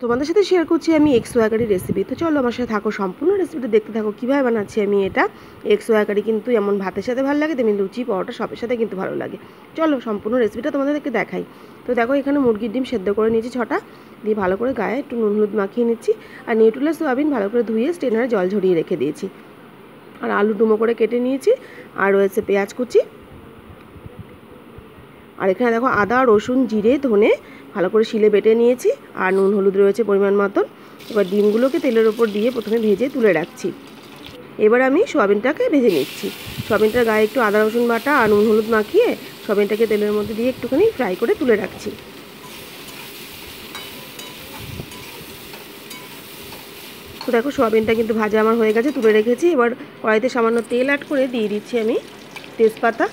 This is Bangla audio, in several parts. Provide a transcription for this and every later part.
তোমাদের সাথে শেয়ার করছি আমি এগ সোয়া কারি রেসিপি। তো চলো আমার সাথে থাকো, সম্পূর্ণ রেসিপিটা দেখতে থাকো কীভাবে বানাচ্ছি আমি এটা। এগ সোয়া কারি কিন্তু এমন ভাতের সাথে ভালো লাগে, তেমনি লুচি পরোটা সবের সাথে কিন্তু ভালো লাগে। চলো সম্পূর্ণ রেসিপিটা তোমাদেরকে দেখাই। তো দেখো এখানে মুরগির ডিম সেদ্ধ করে নিয়েছি 6টা, দিয়ে ভালো করে গায়ে একটু নুন হলুদ মাখিয়ে নিচ্ছি। আর নিউট্রেলা সোয়াবিন ভালো করে ধুয়ে স্টেনারে জল ঝরিয়ে রেখে দিয়েছি। আর আলু ডুমো করে কেটে নিয়েছি। আর রয়েছে পেঁয়াজ কুচি। আর এখানে দেখো আদা রসুন জিরে ধনে ভালো করে শিলে বেটে নিয়েছি। আর নুন হলুদ রয়েছে পরিমাণ মতন। এবার ডিমগুলোকে তেলের ওপর দিয়ে প্রথমে ভেজে তুলে রাখছি। এবার আমি সোয়াবিনটাকে ভেজে নিচ্ছি। সোয়াবিনটার গায়ে একটু আদা রসুন বাটা আর নুন হলুদ মাখিয়ে সোয়াবিনটাকে তেলের মধ্যে দিয়ে একটুখানি ফ্রাই করে তুলে রাখছি। তো দেখো সোয়াবিনটা কিন্তু ভাজা আমার হয়ে গেছে, তুলে রেখেছি। এবার কড়াইতে সামান্য তেল অ্যাড করে দিয়ে দিচ্ছি আমি তেজপাতা।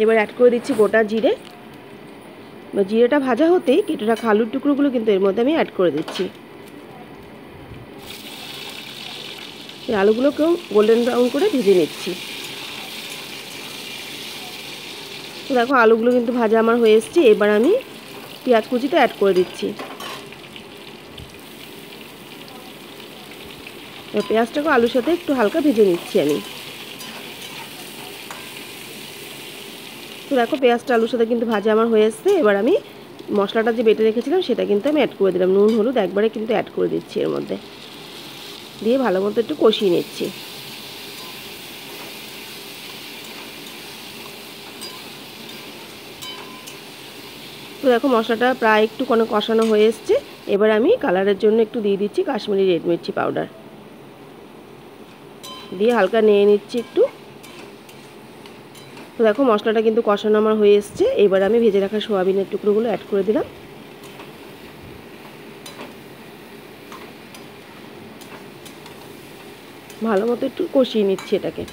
এবার অ্যাড করে দিচ্ছি গোটা জিরে। জিরেটা ভাজা হতেই কেটে রাখা আলুর টুকরোগুলো কিন্তু এর মধ্যে আমি অ্যাড করে দিচ্ছি। এই আলুগুলোকেও গোল্ডেন ব্রাউন করে ভেজে নিচ্ছি। তো দেখো আলুগুলো কিন্তু ভাজা আমার হয়ে এসছে। এবার আমি পেঁয়াজ কুচিটা অ্যাড করে দিচ্ছি। পেঁয়াজটাকে আলুর সাথে একটু হালকা ভেজে নিচ্ছি আমি। তো দেখো পেঁয়াজটা আলুর সাথে কিন্তু ভাজা আমার হয়ে এসছে। এবার আমি মশলাটা যে বেটে রেখেছিলাম সেটা কিন্তু আমি অ্যাড করে দিলাম। নুন হলুদ একবারে কিন্তু অ্যাড করে দিচ্ছি এর মধ্যে, দিয়ে ভালো মতো একটু কষিয়ে নিচ্ছি। তো দেখো মশলাটা প্রায় একটু কষানো হয়ে এসছে। এবার আমি কালারের জন্য একটু দিয়ে দিচ্ছি কাশ্মীরি রেড মির্চি পাউডার, দিয়ে হালকা নিয়ে নিচ্ছি একটু। তো দেখো মশলাটা কিন্তু কষানো আমার হয়ে এসছে। এবার আমি ভেজে রাখা সোয়াবিনের টুকরোগুলো অ্যাড করে দিলাম। ভালো মতো একটু কষিয়ে নিচ্ছি এটাকে।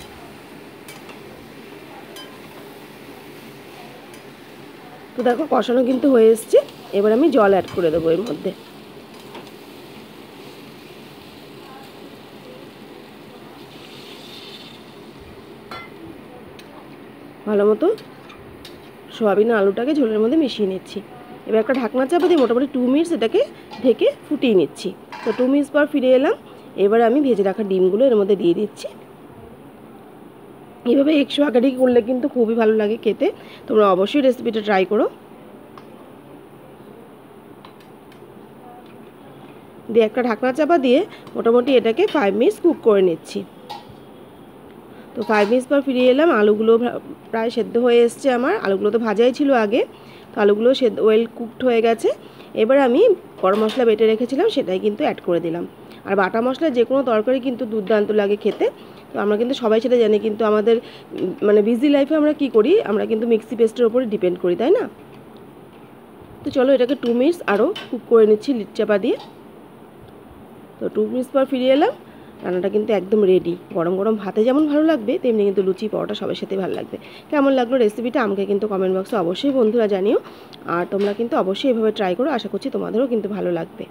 তো দেখো কষানো কিন্তু হয়ে এসছে। এবার আমি জল অ্যাড করে দেবো এর মধ্যে। ভালো মতো সোয়াবিন আলুটাকে ঝোলের মধ্যে মিশিয়ে নিচ্ছি। এবার একটা ঢাকনা চাপা দিয়ে মোটামুটি 2 মিনিটস এটাকে ঢেকে ফুটিয়ে নিচ্ছি। তো 2 মিনিটস পর ফিরে এলাম। এবার আমি ভেজে রাখা ডিমগুলো এর মধ্যে দিয়ে দিচ্ছি। এইভাবে এগ সোয়া কারি করলে কিন্তু খুবই ভালো লাগে খেতে। তোমরা অবশ্যই রেসিপিটা ট্রাই করো। দিয়ে একটা ঢাকনা চাপা দিয়ে মোটামুটি এটাকে 5 মিনিটস কুক করে নিচ্ছি। তো 5 মিনিটস পর ফিরে এলাম। আলুগুলো প্রায় সেদ্ধ হয়ে এসছে আমার। আলুগুলো তো ভাজাই ছিল আগে, তো আলুগুলো ওয়েল কুকড হয়ে গেছে। এবার আমি গরম মশলা বেটে রেখেছিলাম সেটাই কিন্তু অ্যাড করে দিলাম। আর বাটা মশলা যে কোনো তরকারি কিন্তু দুর্দান্ত লাগে খেতে। তো আমরা কিন্তু সবাই সেটা জানি, কিন্তু আমাদের মানে বিজি লাইফে আমরা কি করি, আমরা কিন্তু মিক্সি পেস্টের ওপরে ডিপেন্ড করি, তাই না? তো চলো এটাকে 2 মিনিটস আরও কুক করে নিচ্ছি লিড চাপা দিয়ে। তো 2 মিনিটস পর ফিরে এলাম। রান্নাটা কিন্তু একদম রেডি। গরম গরম ভাতে যেমন ভালো লাগবে, তেমনি কিন্তু লুচি পরোটা সবার সাথে ভালো লাগবে। কেমন লাগলো রেসিপিটা আমাকে কিন্তু কমেন্ট বক্সে অবশ্যই বন্ধুরা জানিও। আর তোমরা কিন্তু অবশ্যই এভাবে ট্রাই করো, আশা করছি তোমাদেরও কিন্তু ভালো লাগবে।